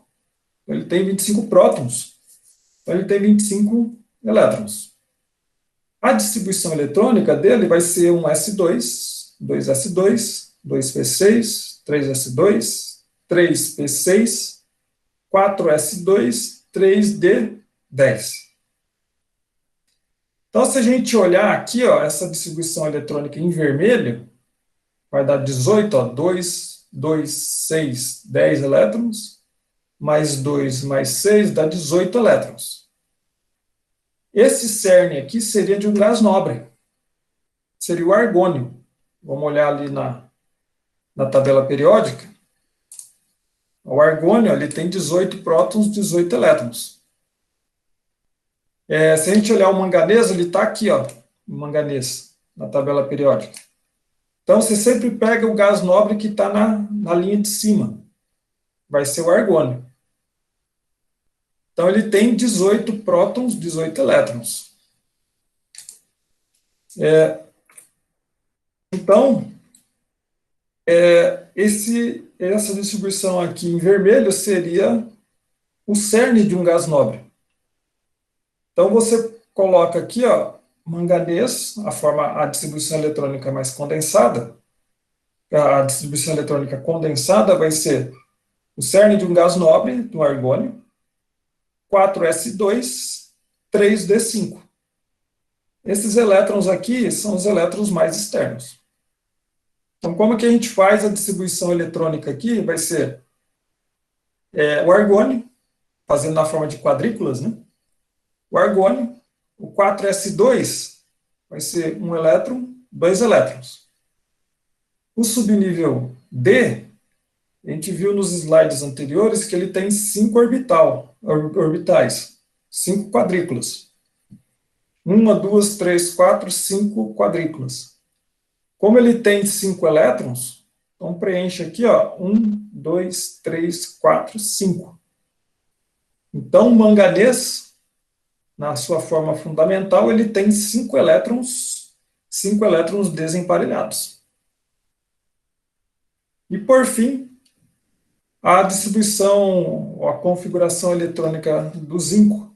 ele tem 25 prótons, então ele tem 25 elétrons. A distribuição eletrônica dele vai ser 1s2, 2s2, 2p6, 3s2, 3p6, 4s2, 3d10. Então, se a gente olhar aqui, ó, essa distribuição eletrônica em vermelho, vai dar 18, ó, 2, 2, 6, 10 elétrons, mais 2 mais 6 dá 18 elétrons. Esse cerne aqui seria de um gás nobre. Seria o argônio. Vamos olhar ali na tabela periódica. O argônio ele tem 18 prótons, 18 elétrons. Se a gente olhar o manganês, ele está aqui, ó, o manganês, na tabela periódica. Então, você sempre pega o gás nobre que está na linha de cima. Vai ser o argônio. Então, ele tem 18 prótons, 18 elétrons. Então, essa distribuição aqui em vermelho seria o cerne de um gás nobre. Então, você coloca aqui, ó, manganês, a distribuição eletrônica mais condensada. A distribuição eletrônica condensada vai ser o cerne de um gás nobre, do argônio, 4s2, 3d5. Esses elétrons aqui são os elétrons mais externos. Então, como que a gente faz a distribuição eletrônica aqui? Vai ser o argônio, fazendo na forma de quadrículas, né? O argônio, o 4s2 vai ser um elétron, 2 elétrons. O subnível D, a gente viu nos slides anteriores que ele tem 5 orbitais, 5 quadrículas. 1, 2, 3, 4, 5 quadrículas. Como ele tem 5 elétrons, então preenche aqui, ó, 1, 2, 3, 4, 5. Então, o manganês, na sua forma fundamental, ele tem 5 elétrons desemparelhados. E, por fim, a distribuição, a configuração eletrônica do zinco.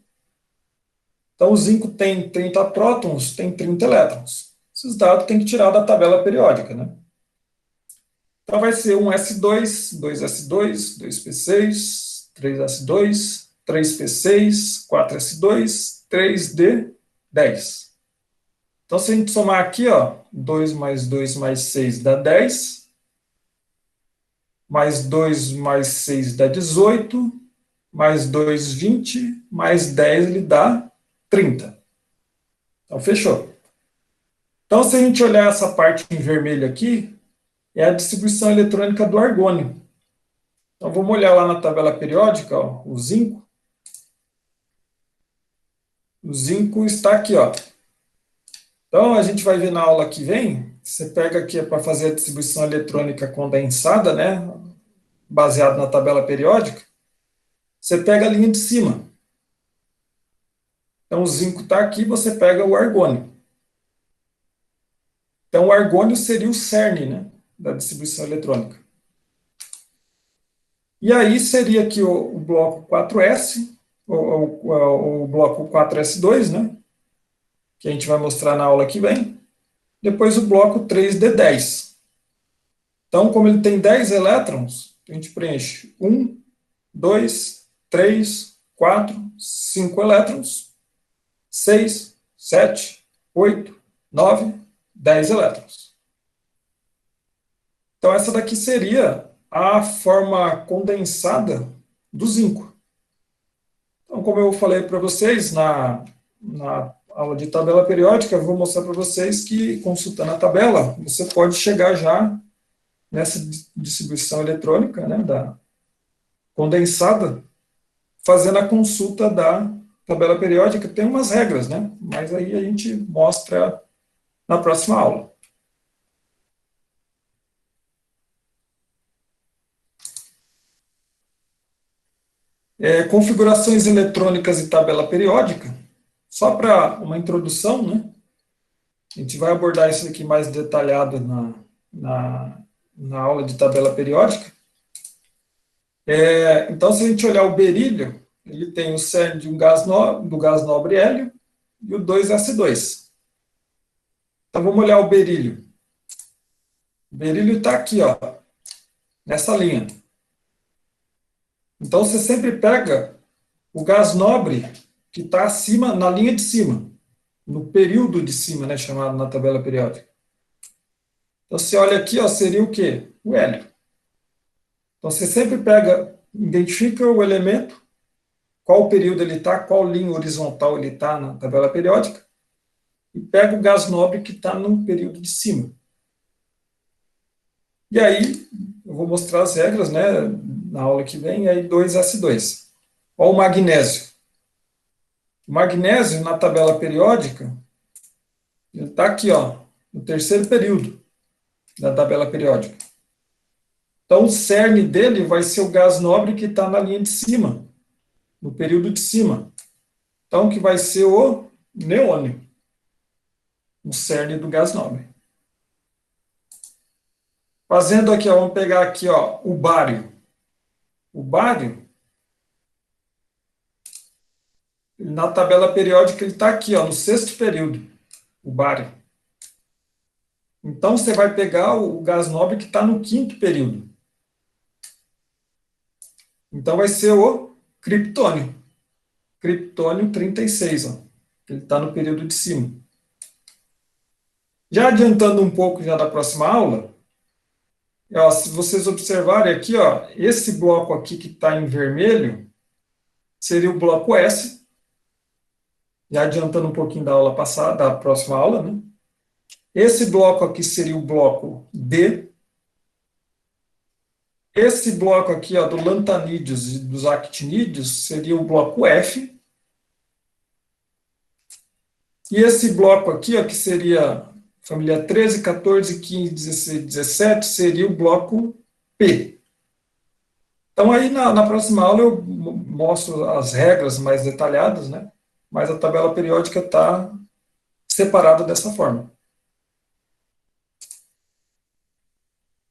Então, o zinco tem 30 prótons, tem 30 elétrons. Esses dados tem que tirar da tabela periódica, né? Então, vai ser 1s2, 2s2, 2p6, 3s2, 3p6, 4s2, 3d10. Então, se a gente somar aqui, ó, 2 mais 2 mais 6 dá 10, mais 2 mais 6 dá 18, mais 2, 20, mais 10 ele dá 30. Então, fechou. Então, se a gente olhar essa parte em vermelho aqui, é a distribuição eletrônica do argônio. Então, vamos olhar lá na tabela periódica, ó, o zinco. O zinco está aqui, ó. Então, a gente vai ver na aula que vem, você pega aqui para fazer a distribuição eletrônica condensada, né, baseado na tabela periódica, você pega a linha de cima. Então, o zinco está aqui, você pega o argônio. Então, o argônio seria o cerne, né, da distribuição eletrônica. E aí seria aqui o bloco 4s, o bloco 4s2, né, que a gente vai mostrar na aula que vem. Depois o bloco 3d10. Então, como ele tem 10 elétrons, a gente preenche 1, 2, 3, 4, 5 elétrons, 6, 7, 8, 9, 10 elétrons. Então, essa daqui seria a forma condensada do zinco. Então, como eu falei para vocês na aula de tabela periódica, eu vou mostrar para vocês que, consultando a tabela, você pode chegar já nessa distribuição eletrônica, né, da condensada, fazendo a consulta da tabela periódica. Tem umas regras, né, mas aí a gente mostra na próxima aula. Configurações eletrônicas e tabela periódica. Só para uma introdução, né? A gente vai abordar isso aqui mais detalhado na aula de tabela periódica. Então, se a gente olhar o berílio, ele tem o cerne de do gás nobre hélio e o 2s2. Então, vamos olhar o berílio. O berílio está aqui, ó, nessa linha. Então, você sempre pega o gás nobre que está acima, na linha de cima, no período de cima, né, chamado na tabela periódica. Então, você olha aqui, ó, seria o quê? O hélio. Então, você sempre pega identifica o elemento, qual período ele está, qual linha horizontal ele está na tabela periódica, e pega o gás nobre que está no período de cima. E aí, eu vou mostrar as regras, né, na aula que vem, e aí 2S2. Olha o magnésio. O magnésio, na tabela periódica, ele está aqui, ó, no terceiro período da tabela periódica. Então, o cerne dele vai ser o gás nobre que está na linha de cima, no período de cima. Então, que vai ser o neônio, o cerne do gás nobre. Fazendo aqui, ó, vamos pegar aqui, ó, o bário. O bário, na tabela periódica, ele está aqui, ó, no sexto período, o bário. Então, você vai pegar o gás nobre que está no quinto período. Então, vai ser o criptônio. Criptônio 36, ó. Ele está no período de cima. Já adiantando um pouco já da próxima aula, ó, se vocês observarem aqui, ó, esse bloco aqui que está em vermelho seria o bloco S. Já adiantando um pouquinho da aula passada, da próxima aula, né? Esse bloco aqui seria o bloco D. Esse bloco aqui, ó, do lantanídeos e dos actinídeos seria o bloco F. E esse bloco aqui, ó, que seria família 13, 14, 15, 16, 17, seria o bloco P. Então, aí na próxima aula eu mostro as regras mais detalhadas, né? Mas a tabela periódica está separada dessa forma.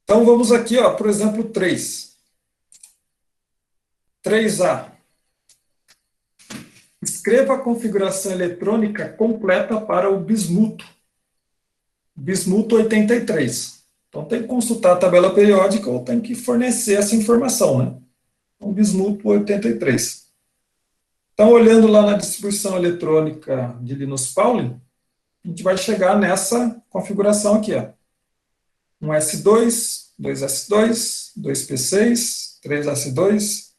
Então, vamos aqui, ó, por exemplo, 3. 3A. Escreva a configuração eletrônica completa para o bismuto. Bismuto 83. Então, tem que consultar a tabela periódica ou tem que fornecer essa informação, né? Então, bismuto 83. Então, olhando lá na distribuição eletrônica de Linus Pauling, a gente vai chegar nessa configuração aqui, ó. 1S2, 2S2, 2P6, 3S2,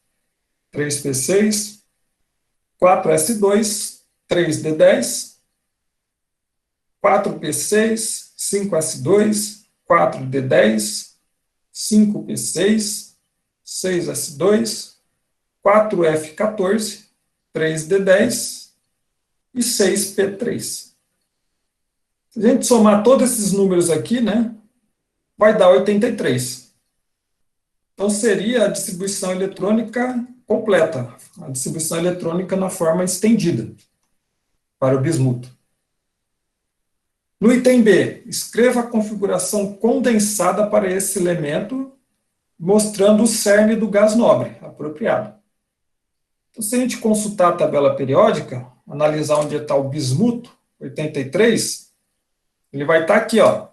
3P6, 4S2, 3D10, 4P6, 5S2, 4D10, 5P6, 6S2, 4F14, 3D10 e 6P3. Se a gente somar todos esses números aqui, né, vai dar 83. Então, seria a distribuição eletrônica completa, a distribuição eletrônica na forma estendida para o bismuto. No item B, escreva a configuração condensada para esse elemento, mostrando o cerne do gás nobre apropriado. Então, se a gente consultar a tabela periódica, analisar onde está o bismuto, 83, ele vai estar aqui, ó,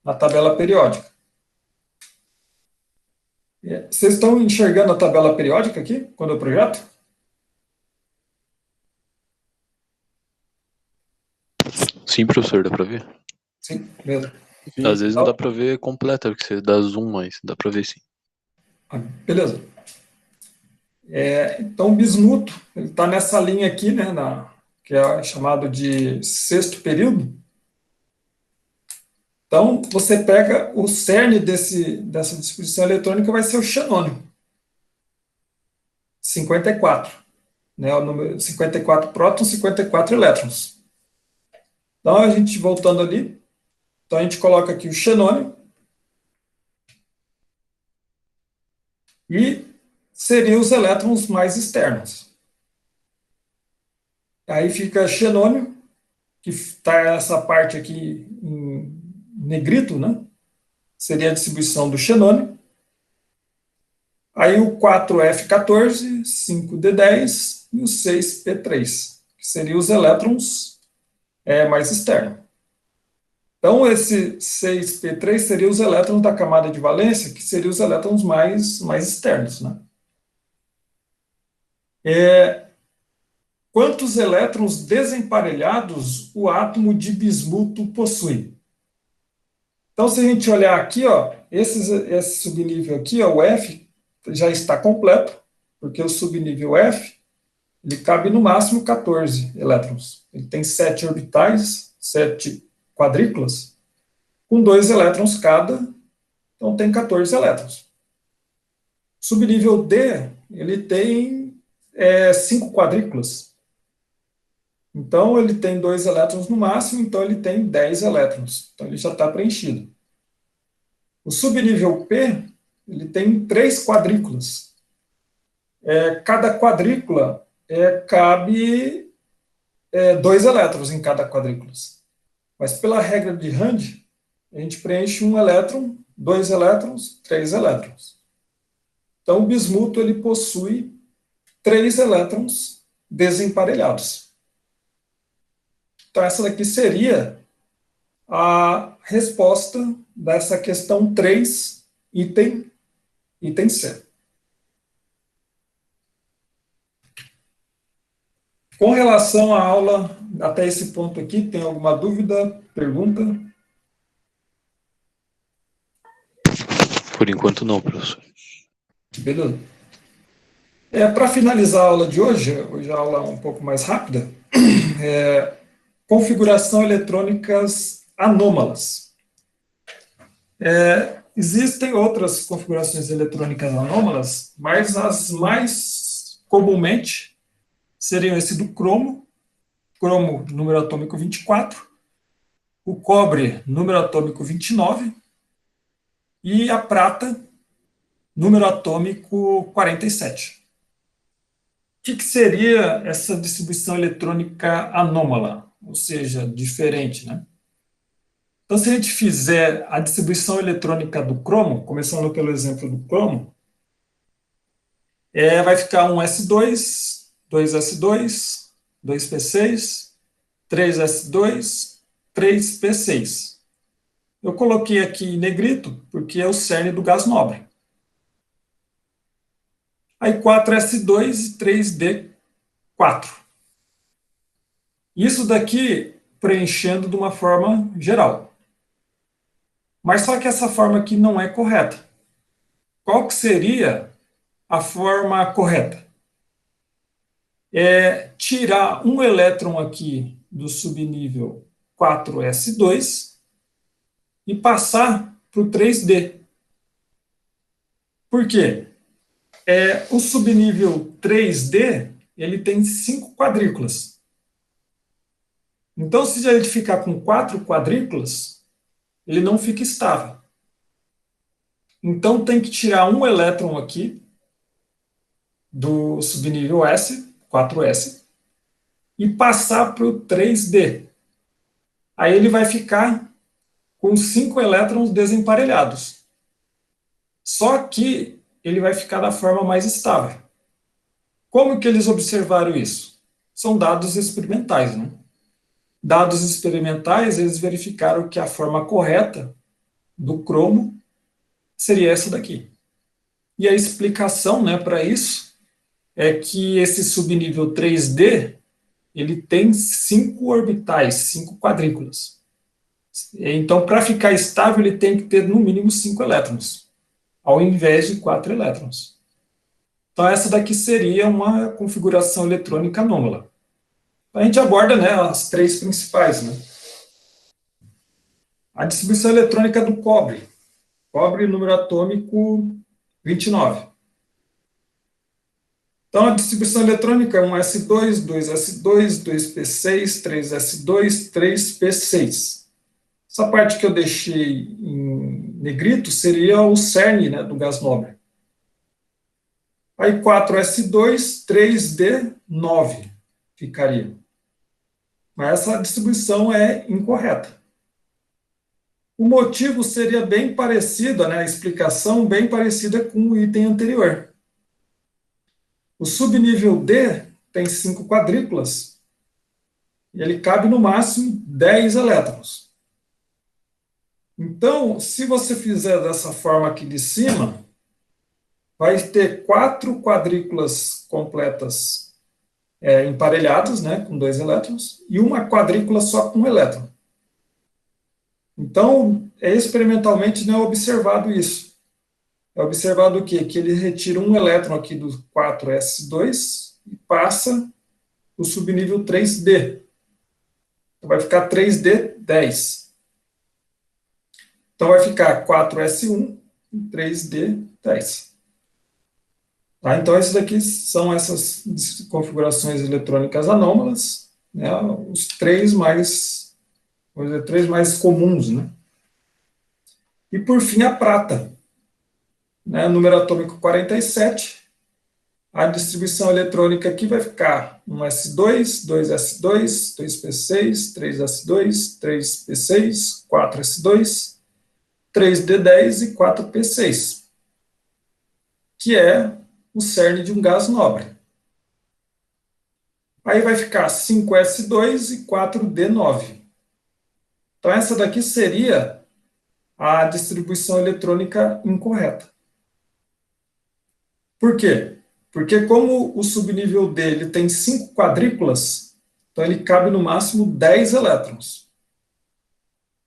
na tabela periódica. Vocês estão enxergando a tabela periódica aqui, quando eu projeto? Sim, professor, dá para ver? Sim, mesmo. Às vezes não dá para ver completa, porque você dá zoom, mas dá para ver sim. Beleza. Então, o bismuto, ele está nessa linha aqui, né, que é chamado de sexto período. Então, você pega o cerne dessa distribuição eletrônica, vai ser o xenônio. 54. Né, o número 54 prótons, 54 elétrons. Então, a gente, voltando ali, então a gente coloca aqui o xenônio. E seriam os elétrons mais externos. Aí fica xenônio, que está essa parte aqui em negrito, né? Seria a distribuição do xenônio. Aí o 4F14, 5D10 e o 6P3, que seriam os elétrons mais externos. Então, esse 6P3 seria os elétrons da camada de valência, que seriam os elétrons mais externos, né? Quantos elétrons desemparelhados o átomo de bismuto possui? Então, se a gente olhar aqui, ó, esse subnível aqui, ó, o F, já está completo, porque o subnível F, ele cabe no máximo 14 elétrons. Ele tem 7 orbitais, 7 quadrículas, com 2 elétrons cada, então tem 14 elétrons. Subnível D, ele tem 5 quadrículas. Então, ele tem 2 elétrons no máximo, então ele tem 10 elétrons. Então, ele já está preenchido. O subnível P, ele tem 3 quadrículas. Cada quadrícula cabe 2 elétrons em cada quadrícula. Mas pela regra de Rand, a gente preenche 1 elétron, 2 elétrons, 3 elétrons. Então, o bismuto ele possui 3 elétrons desemparelhados. Então, essa daqui seria a resposta dessa questão 3, item C. Com relação à aula, até esse ponto aqui, tem alguma dúvida, pergunta? Por enquanto não, professor. Beleza. Para finalizar a aula de hoje a aula é um pouco mais rápida, configuração eletrônicas anômalas. Existem outras configurações eletrônicas anômalas, mas as mais comumente seriam esse do cromo número atômico 24, o cobre, número atômico 29, e a prata, número atômico 47. O que seria essa distribuição eletrônica anômala? Ou seja, diferente, né? Então, se a gente fizer a distribuição eletrônica do cromo, começando pelo exemplo do cromo, vai ficar um S2, 2S2, 2P6, 3S2, 3P6. Eu coloquei aqui em negrito, porque é o cerne do gás nobre. Aí 4S2 e 3D4. Isso daqui preenchendo de uma forma geral. Mas só que essa forma aqui não é correta. Qual que seria a forma correta? Tirar um elétron aqui do subnível 4S2 e passar para o 3D. Por quê? O subnível 3D, ele tem 5 quadrículas. Então, se ele ficar com 4 quadrículas, ele não fica estável. Então, tem que tirar um elétron aqui do subnível S, 4S, e passar para o 3D. Aí ele vai ficar com 5 elétrons desemparelhados. Só que ele vai ficar da forma mais estável. Como que eles observaram isso? São dados experimentais, né? Dados experimentais, eles verificaram que a forma correta do cromo seria essa daqui. E a explicação, né, para isso é que esse subnível 3D, ele tem 5 orbitais, 5 quadrículas. Então, para ficar estável, ele tem que ter no mínimo 5 elétrons, ao invés de 4 elétrons. Então, essa daqui seria uma configuração eletrônica anômala. A gente aborda, né, as 3 principais, né? A distribuição eletrônica do cobre. Cobre, número atômico 29. Então, a distribuição eletrônica é 1S2, 2S2, 2P6, 3S2, 3P6. Essa parte que eu deixei em negrito seria o cerne, né, do gás nobre. Aí 4S2, 3D9 ficaria. Mas essa distribuição é incorreta. O motivo seria bem parecido, né, a explicação bem parecida com o item anterior. O subnível D tem 5 quadrículas e ele cabe no máximo 10 elétrons. Então, se você fizer dessa forma aqui de cima, vai ter 4 quadrículas completas emparelhadas, né, com 2 elétrons, e uma quadrícula só com 1 elétron. Então, experimentalmente não é observado isso. é observado o quê? Que ele retira um elétron aqui do 4s2 e passa o subnível 3d. Então, vai ficar 3d10. Então, vai ficar 4s1 e 3d10. Tá? Então, esses aqui são essas configurações eletrônicas anômalas, né? Os três mais comuns, né? E, por fim, a prata, né? Número atômico 47. A distribuição eletrônica aqui vai ficar 1s2, 2s2, 2p6, 3s2, 3p6, 4s2, 3d10 e 4p6, que é o cerne de um gás nobre. Aí vai ficar 5s2 e 4d9. Então, essa daqui seria a distribuição eletrônica incorreta. Por quê? Porque como o subnível dele tem 5 quadrículas, então ele cabe no máximo 10 elétrons.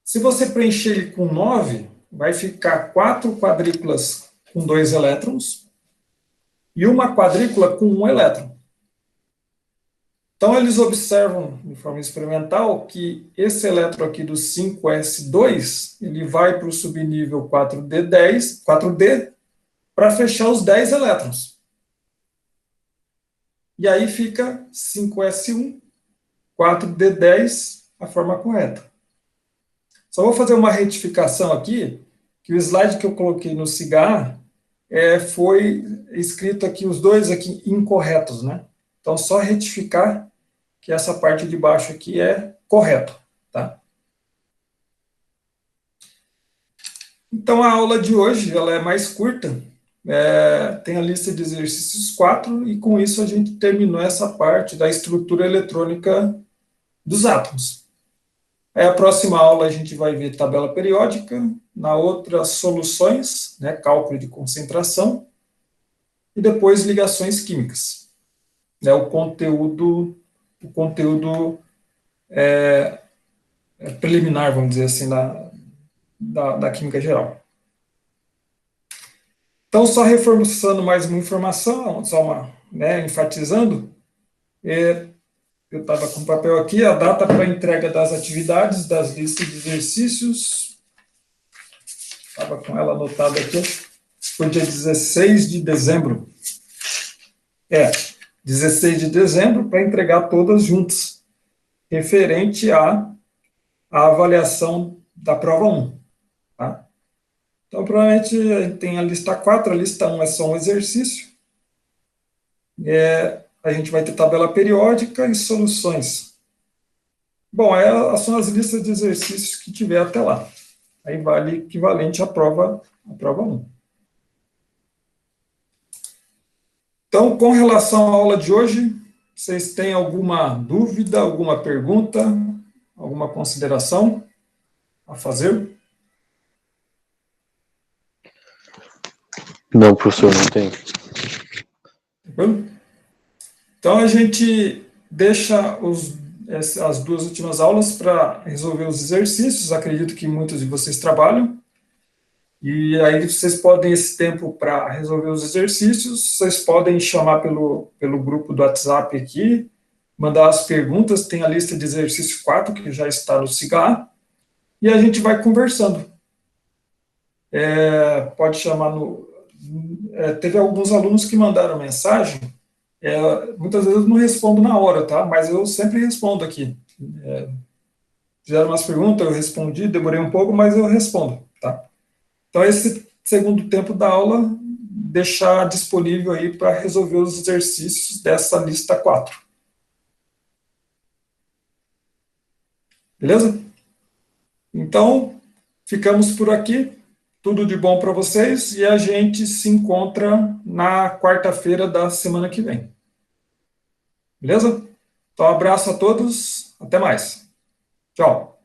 Se você preencher ele com 9, vai ficar 4 quadrículas com 2 elétrons e uma quadrícula com 1 elétron. Então, eles observam, de forma experimental, que esse elétron aqui do 5s2, ele vai para o subnível 4d, para fechar os 10 elétrons. E aí fica 5s1, 4d10, a forma correta. Só vou fazer uma retificação aqui, que o slide que eu coloquei no cigarro foi escrito aqui, os dois aqui incorretos, né? Então, só retificar que essa parte de baixo aqui é correto, tá? Então, a aula de hoje, ela é mais curta, tem a lista de exercícios 4, e com isso a gente terminou essa parte da estrutura eletrônica dos átomos. Aí a próxima aula a gente vai ver tabela periódica, na outra soluções, né, cálculo de concentração, e depois ligações químicas. O conteúdo preliminar, vamos dizer assim, da química geral. Então, só reforçando mais uma informação, enfatizando, eu estava com o papel aqui, a data para entrega das atividades, das listas de exercícios, estava com ela anotada aqui, foi dia 16 de dezembro. 16 de dezembro, para entregar todas juntas, referente à avaliação da prova 1. Tá? Então, provavelmente, tem a lista 4, a lista 1 é só um exercício. A gente vai ter tabela periódica e soluções. Bom, são as listas de exercícios que tiver até lá. Aí vale equivalente à prova 1. Então, com relação à aula de hoje, vocês têm alguma dúvida, alguma pergunta, alguma consideração a fazer? Não, professor, não tem. Tranquilo? Então, a gente deixa as duas últimas aulas para resolver os exercícios. Acredito que muitos de vocês trabalham. E aí vocês podem, esse tempo para resolver os exercícios, vocês podem chamar pelo grupo do WhatsApp aqui, mandar as perguntas, tem a lista de exercício 4, que já está no cigarro, e a gente vai conversando. Pode chamar teve alguns alunos que mandaram mensagem, muitas vezes eu não respondo na hora, tá? Mas eu sempre respondo aqui. Fizeram umas perguntas, eu respondi, demorei um pouco, mas eu respondo, tá? Então, esse segundo tempo da aula, deixar disponível aí para resolver os exercícios dessa lista 4. Beleza? Então, ficamos por aqui. Tudo de bom para vocês e a gente se encontra na quarta-feira da semana que vem. Beleza? Então, um abraço a todos. Até mais. Tchau.